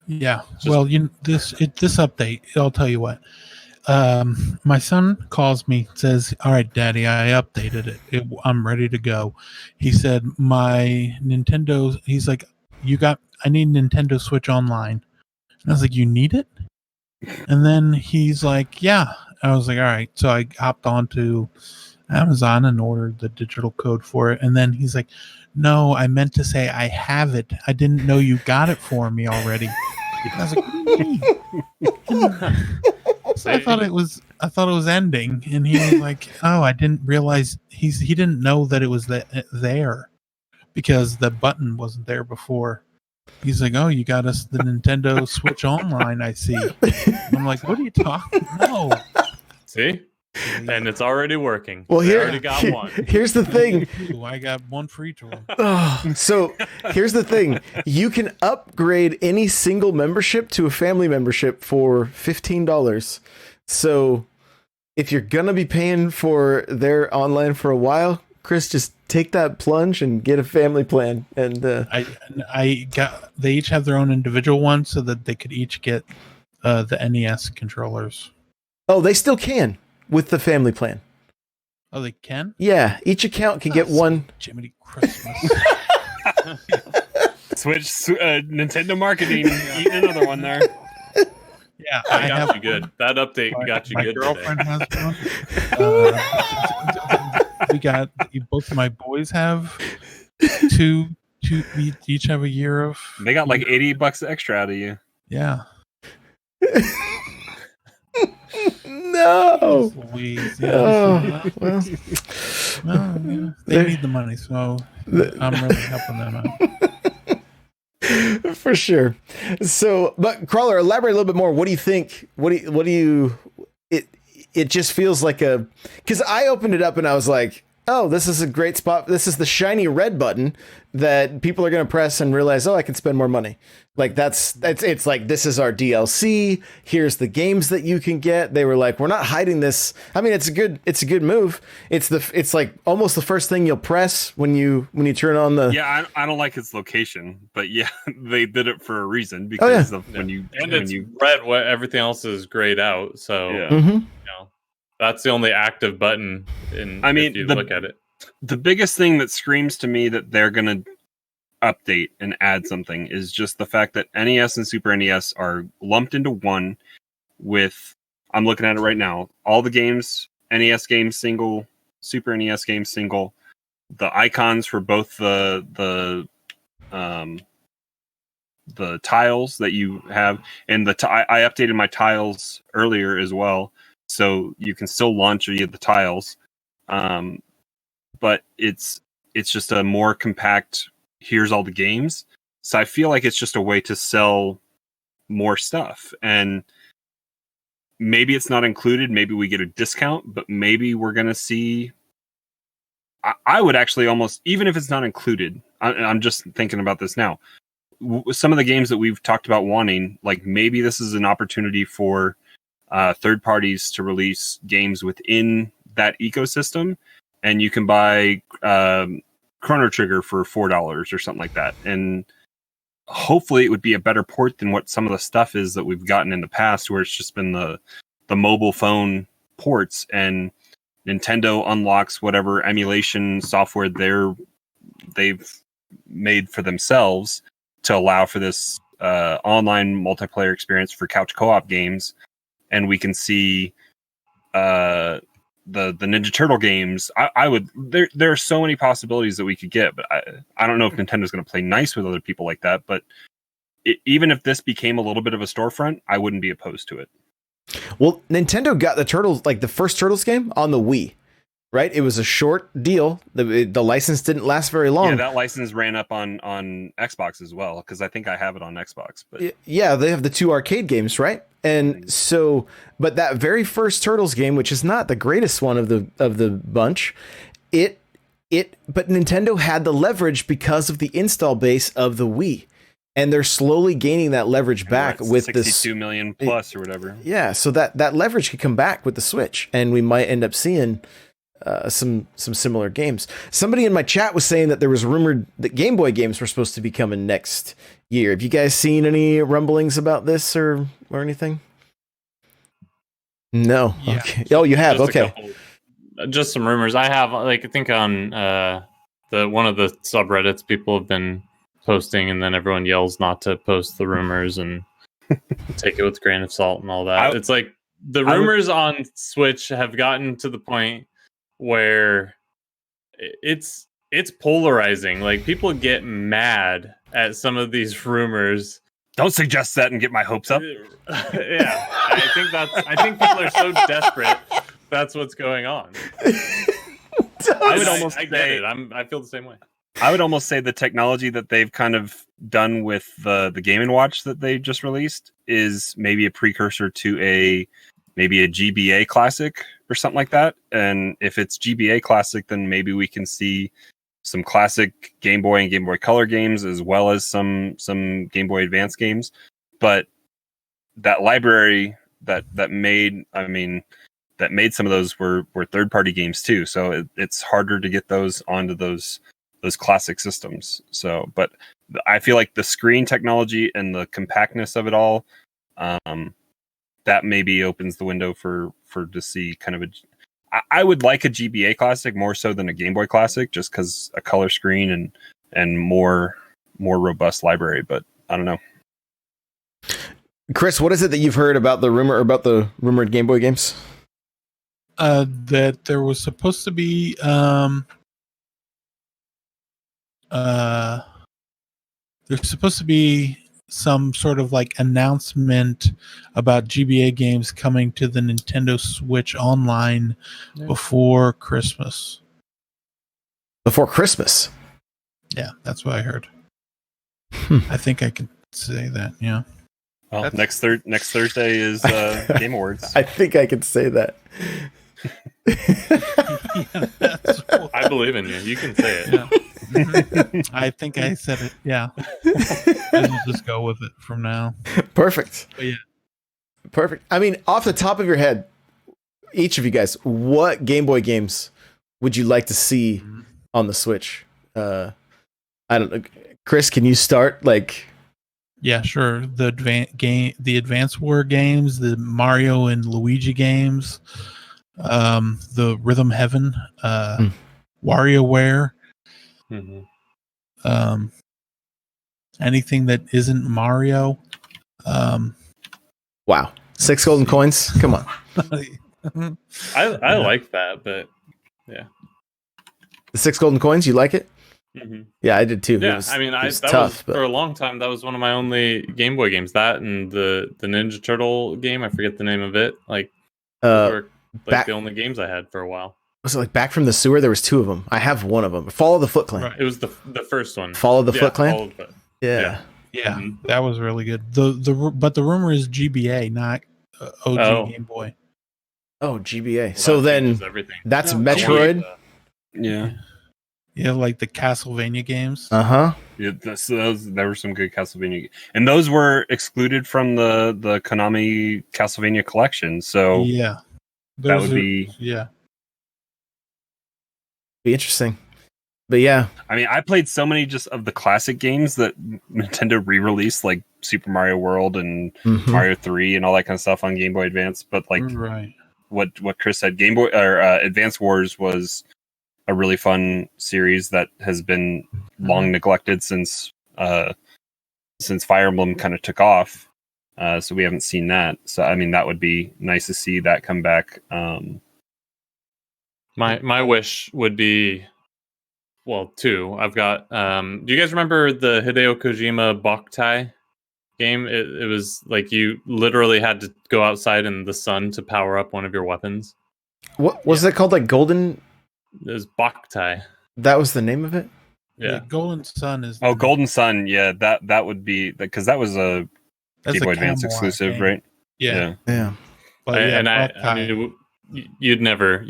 Yeah. Well, this update, I'll tell you what. My son calls me, says, "All right, Daddy, I updated it. I'm ready to go." He said, "My Nintendo." He's like, I need Nintendo Switch Online." And I was like, "You need it?" And then he's like, "Yeah." I was like, all right. So I hopped onto Amazon and ordered the digital code for it. And then he's like, "No, I meant to say I have it. I didn't know you got it for me already." And I was like, what do you mean? So I thought it was I thought it was ending, and he was like, "Oh, I didn't realize he didn't know that it was there because the button wasn't there before." He's like, "Oh, you got us the Nintendo Switch Online, I see." And I'm like, "What are you talking? No." See? And it's already working. Well, They already got one. Here's the thing. I got one for each of them. So here's the thing. You can upgrade any single membership to a family membership for $15. So if you're going to be paying for their online for a while, Chris, just take that plunge and get a family plan. And they each have their own individual one so that they could each get the NES controllers. Oh, they still can with the family plan. Oh, they can? Yeah, each account can get one. Jiminy Christmas. Switch Nintendo marketing, eating another one there. Yeah, I got you good. That update got you my good. girlfriend has one. We got both of my boys have two. We each have a year of. They got like $80 extra out of you. Yeah. No. Louise, Oh, well. well, yeah, they need the money, so I'm really helping them out. For sure. So, but Crawler, elaborate a little bit more. What do you think? What do you? It just feels like because I opened it up and I was like, oh, this is a great spot. This is the shiny red button that people are going to press and realize, oh, I can spend more money. Like it's like, this is our DLC. Here's the games that you can get. They were like, we're not hiding this. I mean, it's a good move. It's like almost the first thing you'll press when you turn on the. Yeah, I don't like its location, but yeah, they did it for a reason because when you red, what everything else is grayed out. So yeah. Mm-hmm. That's the only active button. If you look at it, the biggest thing that screams to me that they're gonna update and add something is just the fact that NES and Super NES are lumped into one. With I'm looking at it right now, all the games, NES games single, Super NES games single, the icons for both the tiles that you have, and I updated my tiles earlier as well. So you can still launch the tiles, but it's just a more compact. Here's all the games. So I feel like it's just a way to sell more stuff, and maybe it's not included. Maybe we get a discount, but maybe we're gonna see. I would actually almost, even if it's not included. I'm just thinking about this now. Some of the games that we've talked about wanting, like maybe this is an opportunity for third parties to release games within that ecosystem, and you can buy Chrono Trigger for $4 or something like that. And hopefully it would be a better port than what some of the stuff is that we've gotten in the past, where it's just been the mobile phone ports, and Nintendo unlocks whatever emulation software they've made for themselves to allow for this online multiplayer experience for couch co-op games. And we can see the Ninja Turtle games. I would there are so many possibilities that we could get, but I don't know if Nintendo's going to play nice with other people like that. But even if this became a little bit of a storefront, I wouldn't be opposed to it. Well, Nintendo got the Turtles, like the first Turtles game, on the Wii, right? It was a short deal. The license didn't last very long. Yeah, that license ran up on Xbox as well, because I think I have it on Xbox. But yeah, they have the 2 arcade games, right? And so, but that very first Turtles game, which is not the greatest one of the bunch, but Nintendo had the leverage because of the install base of the Wii. And they're slowly gaining that leverage back with 62 million plus or whatever. Yeah, so that leverage could come back with the Switch, and we might end up seeing some similar games. Somebody in my chat was saying that there was rumored that Game Boy games were supposed to be coming next year. Have you guys seen any rumblings about this or anything? No. Yeah. Okay. Oh, you have. Just Okay. Just some rumors. I have, I think on one of the subreddits, people have been posting, and then everyone yells not to post the rumors and take it with a grain of salt and all that. It's like the rumors on Switch have gotten to the point where it's polarizing. Like, people get mad at some of these rumors Don't suggest that and get my hopes up. Yeah, I think people are so desperate. That's what's going on. I would almost I get say it. I feel the same way. I would almost say the technology that they've kind of done with the Game & Watch that they just released is maybe a precursor to maybe a GBA Classic or something like that. And if it's GBA Classic, then maybe we can see some classic Game Boy and Game Boy Color games, as well as some Game Boy Advance games. But that library that made some of those were third-party games too. So it's harder to get those onto those classic systems. So, but I feel like the screen technology and the compactness of it all, that maybe opens the window for to see kind of I would like a GBA Classic more so than a Game Boy Classic, just because a color screen and more robust library. But I don't know. Chris, what is it that you've heard about the rumored Game Boy games? That there was supposed to be there's supposed to be some sort of like announcement about GBA games coming to the Nintendo Switch Online before Christmas. Before Christmas? Yeah, that's what I heard. I think I can say that. Yeah. Well, next Thursday is Game Awards. I think I can say that. Yeah, I believe in you. You can say it. Yeah. I think I said it. Yeah. And we'll just go with it from now. Perfect. But yeah. Perfect. I mean, off the top of your head, each of you guys, what Game Boy games would you like to see on the Switch? I don't know. Chris, can you start? Like, yeah, sure. The Advance War games, the Mario and Luigi games, the Rhythm Heaven, WarioWare. Mm-hmm. Anything that isn't Mario. Wow, 6 golden coins. Come on. I like that, but yeah, The 6 golden coins. You like it? mm-hmm. Yeah, I did too. Yeah, it was that tough. was for a long time. That was one of my only Game Boy games. That and the Ninja Turtle game. I forget the name of it. Like, those were the only games I had for a while. Was it like Back from the Sewer? There was 2 of them. I have one of them. Follow the Foot Clan. Right. It was the first one. Follow the Foot Clan. Yeah. Mm-hmm. That was really good. But the rumor is GBA, not OG Game Boy. Oh, GBA. Well, so then that's Metroid. Yeah. Yeah, like the Castlevania games. Uh-huh. Yeah, there were some good Castlevania games. And those were excluded from the Konami Castlevania collection. So yeah. That would be interesting. But yeah. I mean, I played so many just of the classic games that Nintendo re-released, like Super Mario World and Mario 3 and all that kind of stuff on Game Boy Advance. But like what Chris said, Game Boy or Advance Wars was a really fun series that has been long neglected since Fire Emblem kind of took off. So we haven't seen that. So I mean, that would be nice to see that come back. My wish would be, well, 2. I've got. Do you guys remember the Hideo Kojima Boktai game? It was like you literally had to go outside in the sun to power up one of your weapons. What was it called? Like Golden? It was Boktai. That was the name of it? Yeah, Golden Sun is. Oh, Golden Sun. Yeah, that would be because that was a Game Boy Advance exclusive, right? Yeah. But I mean, you'd never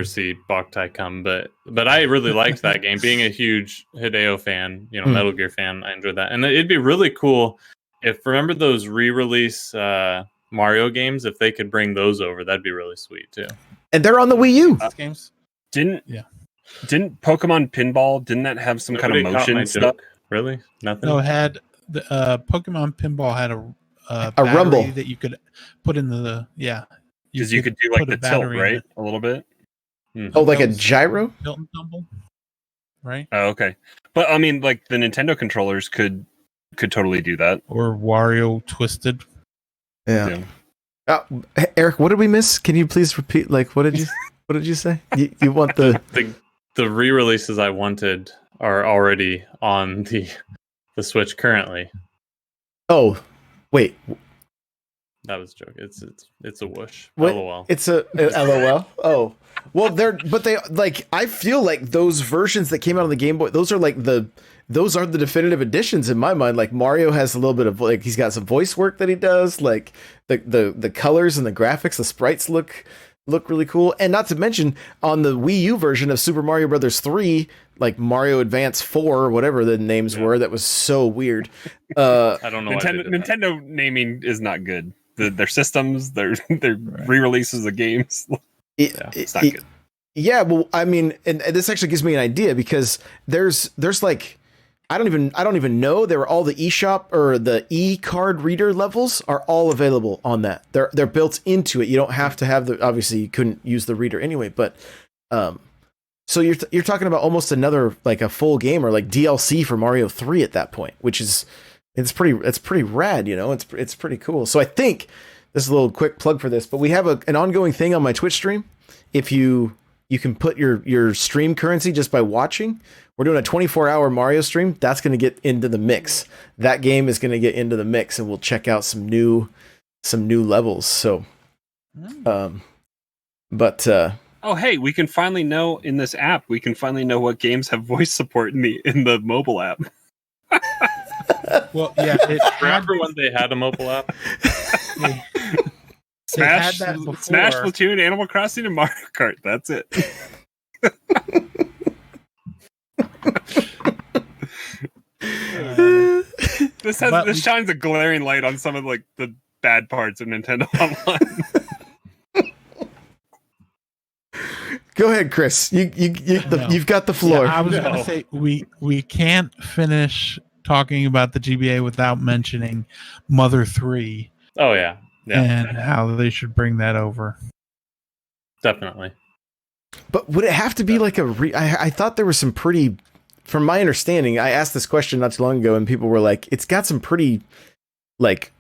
see Boktai come, but I really liked that game. Being a huge Hideo fan, Metal Gear fan, I enjoyed that, and it'd be really cool if remember those re-release Mario games. If they could bring those over, that'd be really sweet too. And they're on the Wii U. Games. Didn't Pokemon Pinball? Didn't that have some kind of motion stuff? Really? Nothing. No, it had the Pokemon Pinball had a rumble that you could put in the because you could do like the tilt, right? A little bit. Oh, like a gyro? Tilt and tumble, right? Oh, okay. But I mean, like the Nintendo controllers could totally do that. Or Wario Twisted. Yeah. Eric, what did we miss? Can you please repeat? Like, what did you say? You want the re-releases I wanted are already on the Switch currently. Oh, Wait, That was a joke. It's a whoosh. what? LOL. It's a LOL. Oh, well, they like. I feel like those versions that came out on the Game Boy, those are the definitive editions in my mind. Like Mario has a little bit of like he's got some voice work that he does. Like the colors and the graphics, the sprites look really cool. And not to mention on the Wii U version of Super Mario Brothers 3, like Mario Advance 4 or whatever the names were, that was so weird. I don't know. Nintendo naming is not good. Their systems, their re-releases of games. It's not good. Yeah, well, I mean, and this actually gives me an idea because there's like I don't even know there were all the eShop or the e-card reader levels are all available on that. They're built into it. You don't have to have obviously you couldn't use the reader anyway, but so you're talking about almost another like a full game or like DLC for Mario 3 at that point, which is it's pretty rad, you know. It's pretty cool. So I think this is a little quick plug for this, but we have an ongoing thing on my Twitch stream. If you can put your stream currency just by watching. We're doing a 24-hour Mario stream. That's going to get into the mix. That game is going to get into the mix, and we'll check out some new levels. So, oh hey, we can finally know in this app. We can finally know what games have voice support in the mobile app. Well, yeah. Remember when they had a mobile app? Smash, Splatoon, Animal Crossing, and Mario Kart. That's it. This shines a glaring light on some of like the bad parts of Nintendo Online. Go ahead, Chris. You've got the floor. Yeah, I was going to say we can't finish talking about the GBA without mentioning Mother 3. Oh yeah. And how they should bring that over. Definitely. But would it have to be like I thought there was some pretty, from my understanding, I asked this question not too long ago and people were like, it's got some pretty like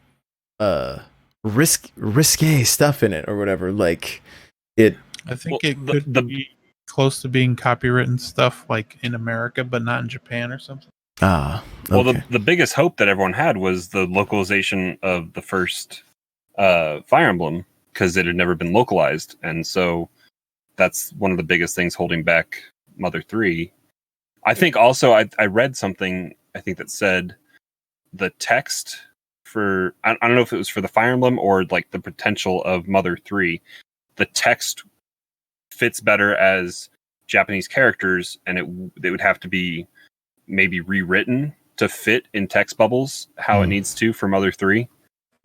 risque stuff in it or whatever. Like it. I think it could be close to being copywritten stuff like in America, but not in Japan or something. Okay. Well, the biggest hope that everyone had was the localization of the first Fire Emblem because it had never been localized, and so that's one of the biggest things holding back Mother 3. I think also I read something I think that said the text for I don't know if it was for the Fire Emblem or like the potential of Mother 3. The text fits better as Japanese characters, and they would have to be maybe rewritten to fit in text bubbles how it needs to for Mother 3.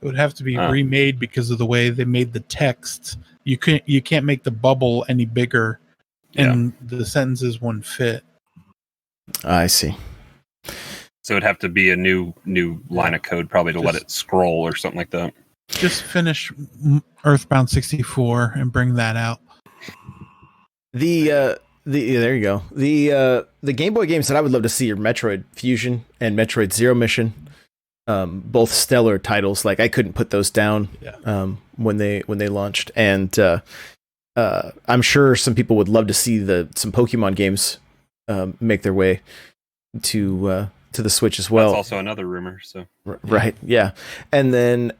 It would have to be remade because of the way they made the text. You can't make the bubble any bigger, and the sentences wouldn't fit. I see. So it'd have to be a new line of code, probably to let it scroll or something like that. Just finish Earthbound 64 and bring that out. There you go. The Game Boy games that I would love to see are Metroid Fusion and Metroid Zero Mission. Both stellar titles. Like I couldn't put those down when they launched, and I'm sure some people would love to see some Pokemon games make their way to the Switch as well. That's also another rumor. So right, yeah, and then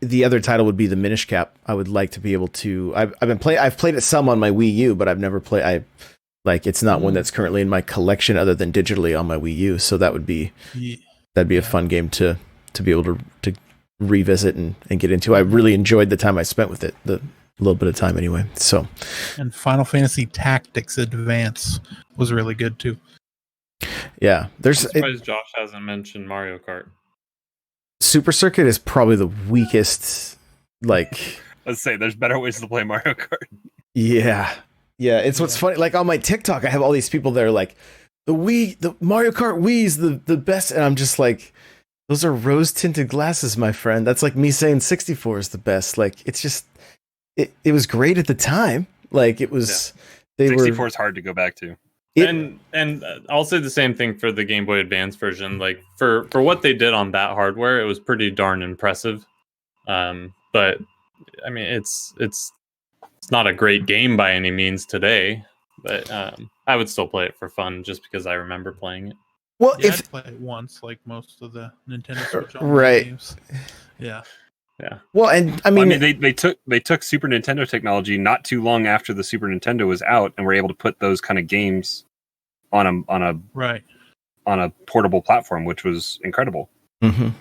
the other title would be the Minish Cap. I would like to be able to. I've played it some on my Wii U, but I've never played. It's not one that's currently in my collection other than digitally on my Wii U. So that would be. Yeah. That'd be a fun game to be able to revisit and get into. I really enjoyed the time I spent with it, the little bit of time anyway. So, and Final Fantasy Tactics Advance was really good too. Yeah, I'm surprised Josh hasn't mentioned Mario Kart. Super Circuit is probably the weakest. Like, let's say there's better ways to play Mario Kart. Yeah. It's what's funny. Like on my TikTok, I have all these people that are like, the Mario Kart Wii is the best, and I'm just like, those are rose tinted glasses, my friend. That's like me saying 64 is the best. Like it's just it was great at the time. Like it was. 64 is hard to go back to. And I'll say the same thing for the Game Boy Advance version. Like for what they did on that hardware, it was pretty darn impressive. But I mean, it's not a great game by any means today. But I would still play it for fun just because I remember playing it. Well, Yeah, if I'd play it once, like most of the Nintendo Switch Online Right. games. Yeah. well, and I Well, mean, they took Super Nintendo technology not too long after the Super Nintendo was out, and were able to put those kind of games on Right. a portable platform, which was incredible. mhm.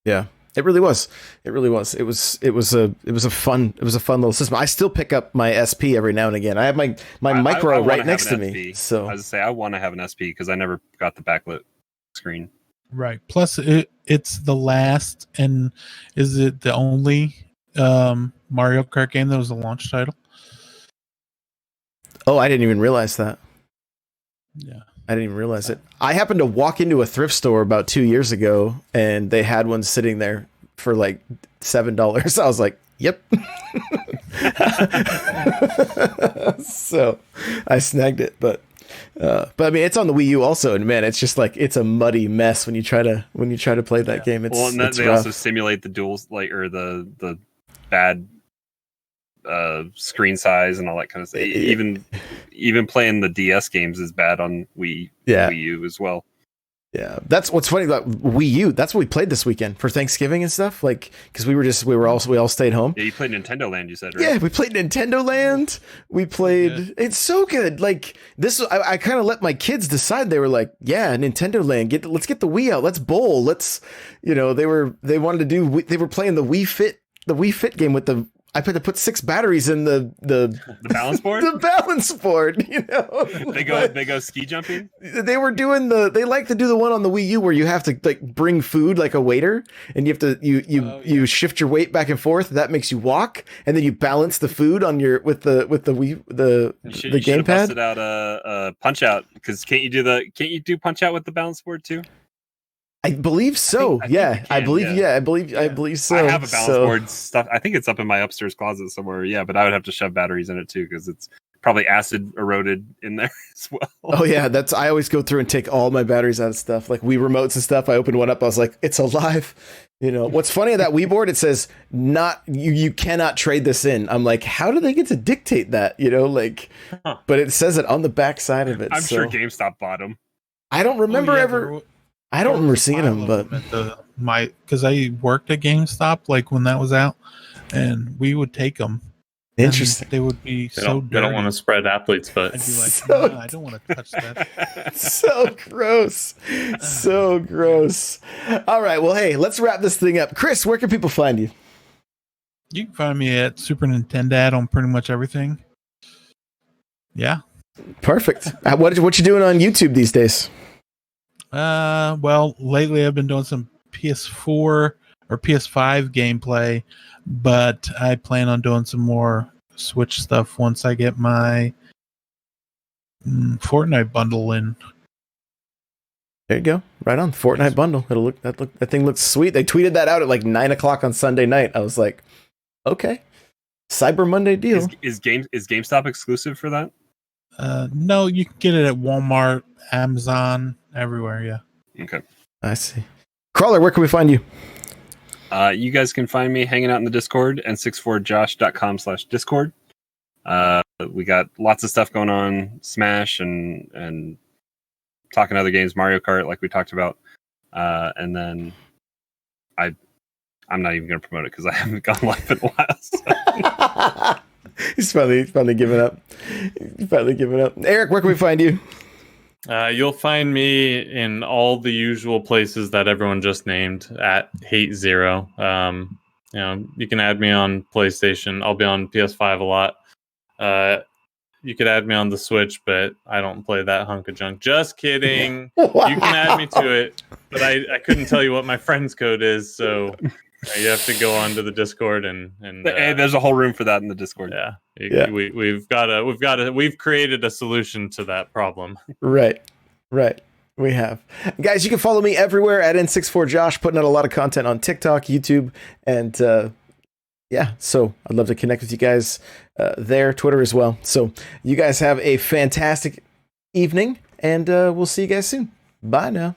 Yeah, it really was. It really was. It was a fun little system. I still pick up my SP every now and again. I have my micro I wanna right have next to an me. SP. So I was to say I want to have an SP because I never got the backlit screen. Right. Plus, it's the last, and is it the only Mario Kart game that was a launch title? I didn't even realize that. Yeah. I didn't even realize it. I happened to walk into a thrift store about 2 years ago, and they had one sitting there for like $7. I was like, "Yep." So I snagged it, but I mean, it's on the Wii U also, and man, it's just like it's a muddy mess when you try to play that game. It's Well, and it's they rough. also simulate the duals, like, or the bad screen size and all that kind of stuff. Even playing the DS games is bad on Wii U as well. Yeah, that's what's funny about Wii U. That's what we played this weekend for Thanksgiving and stuff. Like, because we all stayed home. Yeah, you played Nintendo Land, you said, right? Yeah, we played Nintendo Land. We played. It's so good. Like this, I kind of let my kids decide. They were like, "Yeah, Nintendo Land. Let's get the Wii out. Let's bowl. Let's, they wanted to do. They were playing the Wii Fit game with the. I had to put 6 batteries in the balance board. The balance board. They go ski jumping. They were doing they like to do the one on the Wii U where you have to like bring food like a waiter, and you have to you shift your weight back and forth. That makes you walk, and then you balance the food on your with the Wii the gamepad. Busted out a Punch Out, because can't you do Punch Out with the balance board too? I believe so. I believe so. I have a balance board stuff. I think it's up in my upstairs closet somewhere. Yeah, but I would have to shove batteries in it too, because it's probably acid eroded in there as well. Oh yeah, I always go through and take all my batteries out of stuff, like Wii remotes and stuff. I opened one up. I was like, it's alive. What's funny, that Wii board, it says not you cannot trade this in. I'm like, how do they get to dictate that? But it says it on the back side of it. I'm sure GameStop bought them. I don't remember I don't remember seeing them, but because I worked at GameStop like when that was out, and we would take them. Interesting. They would be so dirty. They don't want to spread athletes, but I'd be like, no, I don't want to touch that. So gross. So gross. All right. Well, hey, let's wrap this thing up. Chris, where can people find you? You can find me at Super Nintendo on pretty much everything. Yeah. Perfect. What you doing on YouTube these days? Well, lately I've been doing some PS4 or PS5 gameplay, but I plan on doing some more Switch stuff once I get my Fortnite bundle in. There you go. Right on. Fortnite bundle. That thing looks sweet. They tweeted that out at like 9:00 on Sunday night. I was like, okay. Cyber Monday deal. Is GameStop exclusive for that? No, you can get it at Walmart, Amazon, everywhere. Yeah. Okay. I see. Crawler, where can we find you? You guys can find me hanging out in the Discord, n64josh.com/discord. We got lots of stuff going on, Smash and talking other games, Mario Kart, like we talked about. And then I'm not even going to promote it because I haven't gone live in a while. So. He's finally giving up. Eric, where can we find you? You'll find me in all the usual places that everyone just named at Hate Zero. You can add me on PlayStation. I'll be on PS5 a lot. You could add me on the Switch, but I don't play that hunk of junk. Just kidding. Wow. You can add me to it, but I couldn't tell you what my friend's code is, so you have to go onto the Discord and hey, there's a whole room for that in the Discord. Yeah. We've created a solution to that problem. Right. We have. Guys, you can follow me everywhere at N64Josh, putting out a lot of content on TikTok, YouTube, and so I'd love to connect with you guys there, Twitter as well. So you guys have a fantastic evening, and we'll see you guys soon. Bye now.